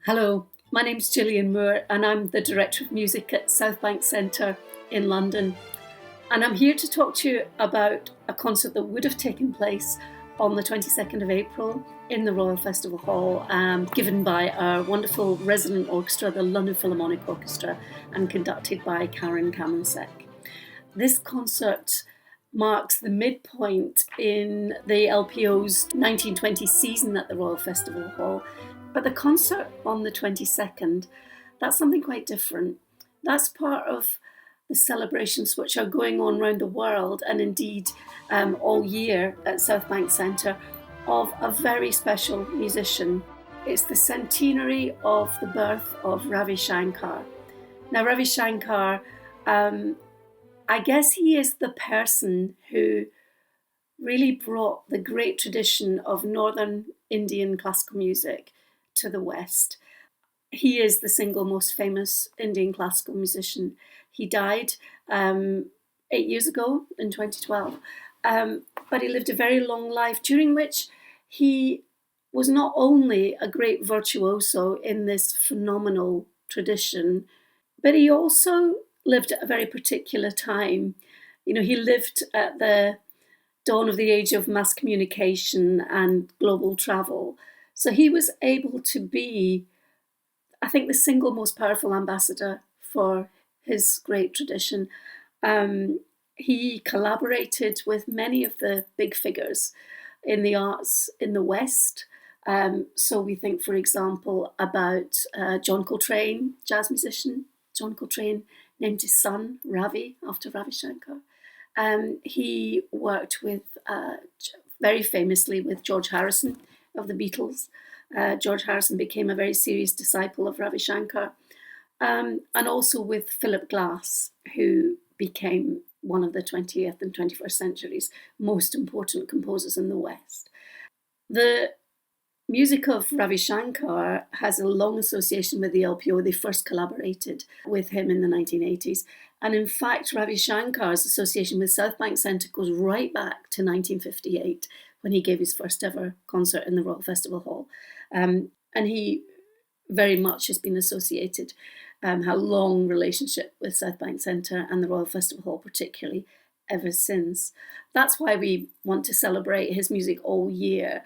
Hello, my name's Gillian Moore and I'm the Director of Music at Southbank Centre in London. And I'm here to talk to you about a concert that would have taken place on the 22nd of April in the Royal Festival Hall, given by our wonderful resident orchestra, the London Philharmonic Orchestra, and conducted by Karen Kamencek. This concert marks the midpoint in the LPO's 1920 season at the Royal Festival Hall. But the concert on the 22nd, that's something quite different. That's part of the celebrations which are going on around the world and indeed all year at Southbank Centre of a very special musician. It's the centenary of the birth of Ravi Shankar. Now, Ravi Shankar, I guess he is the person who really brought the great tradition of Northern Indian classical music to the West. He is the single most famous Indian classical musician. He died 8 years ago in 2012, but he lived a very long life, during which he was not only a great virtuoso in this phenomenal tradition, but he also lived at a very particular time. You know, he lived at the dawn of the age of mass communication and global travel. So he was able to be, I think, the single most powerful ambassador for his great tradition. He collaborated with many of the big figures in the arts in the West. So we think, for example, about John Coltrane, jazz musician. John Coltrane named his son Ravi after Ravi Shankar. He worked with, very famously, with George Harrison of the Beatles. George Harrison became a very serious disciple of Ravi Shankar, and also with Philip Glass, who became one of the 20th and 21st century's most important composers in the West. The music of Ravi Shankar has a long association with the LPO. They first collaborated with him in the 1980s. And in fact, Ravi Shankar's association with Southbank Centre goes right back to 1958, when he gave his first ever concert in the Royal Festival Hall. And he very much has been associated, had a long relationship with Southbank Centre and the Royal Festival Hall particularly ever since. That's why we want to celebrate his music all year.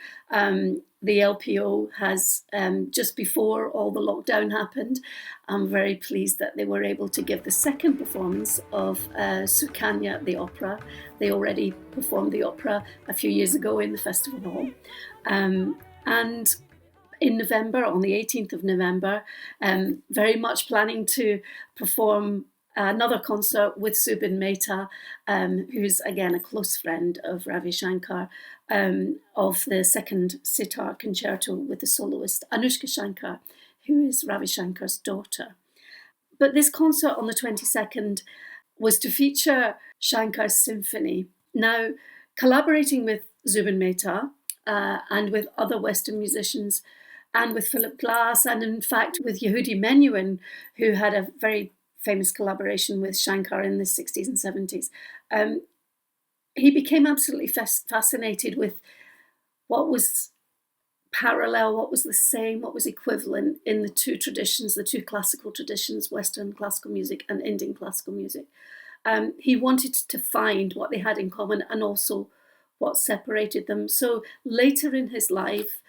The LPO has, just before all the lockdown happened, I'm very pleased that they were able to give the second performance of Sukanya at the opera. They already performed the opera a few years ago in the festival hall. And in November, on the 18th of November, very much planning to perform another concert with Zubin Mehta, who's again a close friend of Ravi Shankar, of the second sitar concerto with the soloist Anushka Shankar, who is Ravi Shankar's daughter. But this concert on the 22nd was to feature Shankar's Symphony. Now, collaborating with Zubin Mehta and with other Western musicians, and with Philip Glass, and in fact with Yehudi Menuhin, who had a very famous collaboration with Shankar in the 60s and 70s. He became absolutely fascinated with what was parallel, what was the same, what was equivalent in the two traditions, the two classical traditions, Western classical music and Indian classical music. He wanted to find what they had in common and also what separated them. So later in his life,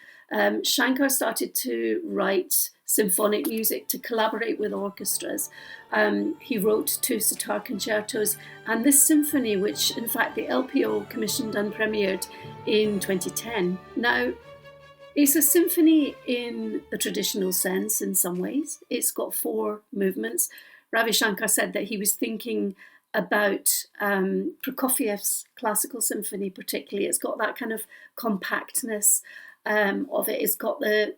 Shankar started to write symphonic music to collaborate with orchestras. He wrote 2 sitar concertos and this symphony, which in fact the LPO commissioned and premiered in 2010. Now, it's a symphony in the traditional sense in some ways. It's got 4 movements. Ravi Shankar said that he was thinking about Prokofiev's classical symphony particularly. It's got that kind of compactness of it. It's got the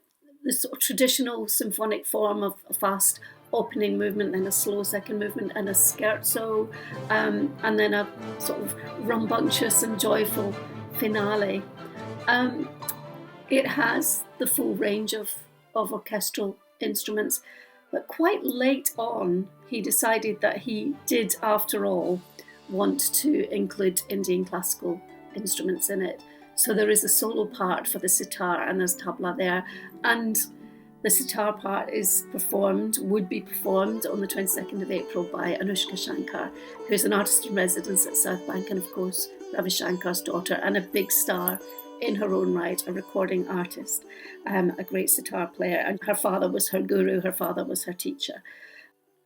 sort of traditional symphonic form of a fast opening movement, then a slow second movement, and a scherzo, and then a sort of rambunctious and joyful finale. It has the full range of orchestral instruments, but quite late on, he decided that he did, after all, want to include Indian classical instruments in it. So there is a solo part for the sitar and there's tabla there. And The sitar part would be performed on the 22nd of April by Anushka Shankar, who's an artist in residence at South Bank, and of course Ravi Shankar's daughter, and a big star in her own right, a recording artist, a great sitar player. And her father was her guru, her father was her teacher.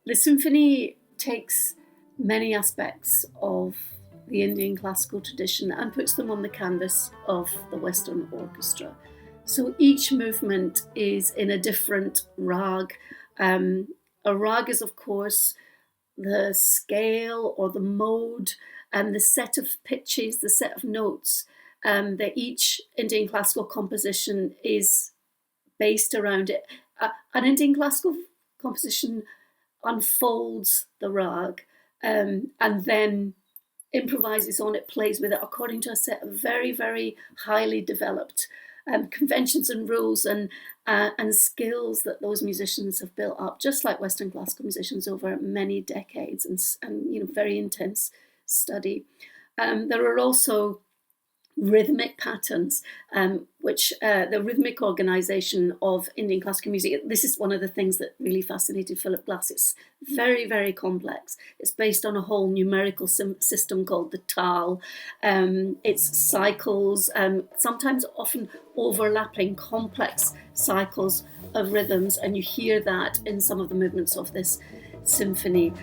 The symphony takes many aspects of the Indian classical tradition and puts them on the canvas of the Western orchestra. So each movement is in a different rag. A rag is, of course, the scale or the mode and the set of pitches, the set of notes that each Indian classical composition is based around it. An Indian classical composition unfolds the rag and then improvises on it, plays with it according to a set of very, very highly developed conventions and rules and skills that those musicians have built up, just like Western classical musicians over many decades and very intense study. There are also rhythmic patterns, which the rhythmic organisation of Indian classical music, this is one of the things that really fascinated Philip Glass. It's very, very complex. It's based on a whole numerical system called the tal. It's cycles, sometimes often overlapping complex cycles of rhythms, and you hear that in some of the movements of this symphony.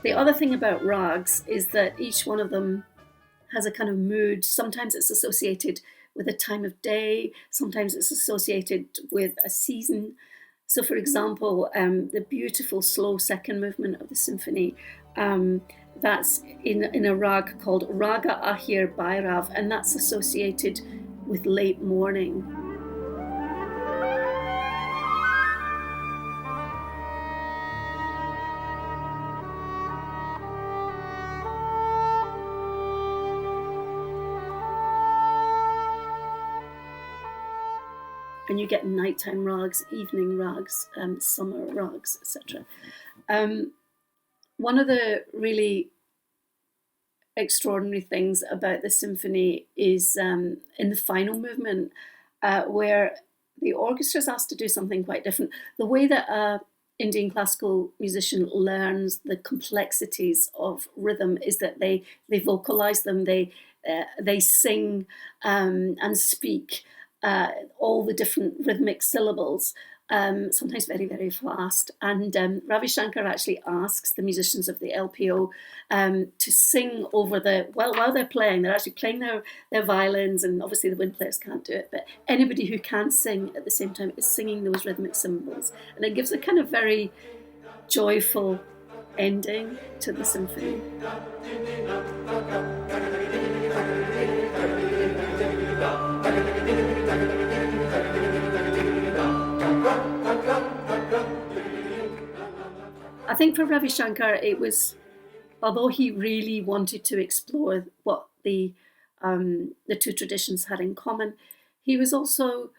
The other thing about rags is that each one of them has a kind of mood. Sometimes it's associated with a time of day, sometimes it's associated with a season. So, for example, the beautiful slow second movement of the symphony, that's in a rag called Raga Ahir Bhairav, and that's associated with late morning. And you get nighttime rags, evening rags, summer rags, etc. One of the really extraordinary things about the symphony is in the final movement, where the orchestra is asked to do something quite different. The way that an Indian classical musician learns the complexities of rhythm is that they vocalize them, they sing and speak all the different rhythmic syllables, sometimes very, very fast. And Ravi Shankar actually asks the musicians of the LPO to sing over while they're playing. They're actually playing their violins, and obviously the wind players can't do it, but anybody who can sing at the same time is singing those rhythmic symbols. And it gives a kind of very joyful ending to the symphony. I think for Ravi Shankar, it was, although he really wanted to explore what the two traditions had in common, he was also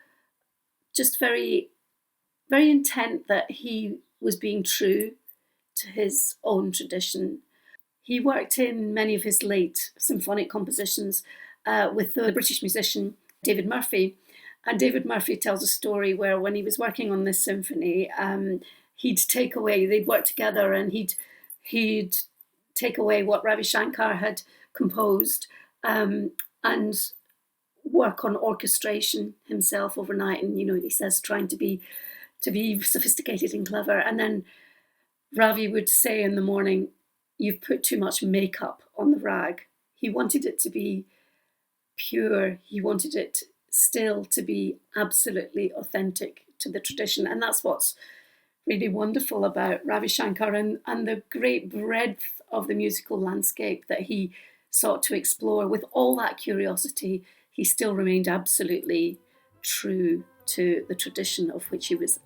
just very, very intent that he was being true to his own tradition. He worked in many of his late symphonic compositions with the British musician David Murphy. And David Murphy tells a story where when he was working on this symphony, they'd work together and he'd take away what Ravi Shankar had composed and work on orchestration himself overnight. And, he says trying to be sophisticated and clever. And then Ravi would say in the morning, "You've put too much makeup on the rag." He wanted it to be pure. He wanted it still to be absolutely authentic to the tradition. And that's what's really wonderful about Ravi Shankar and the great breadth of the musical landscape that he sought to explore. With all that curiosity, he still remained absolutely true to the tradition of which he was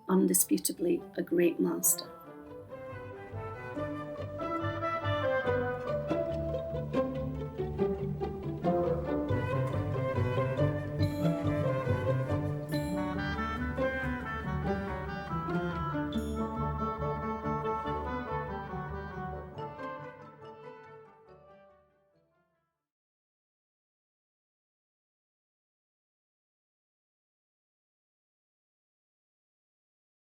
undisputably a great master.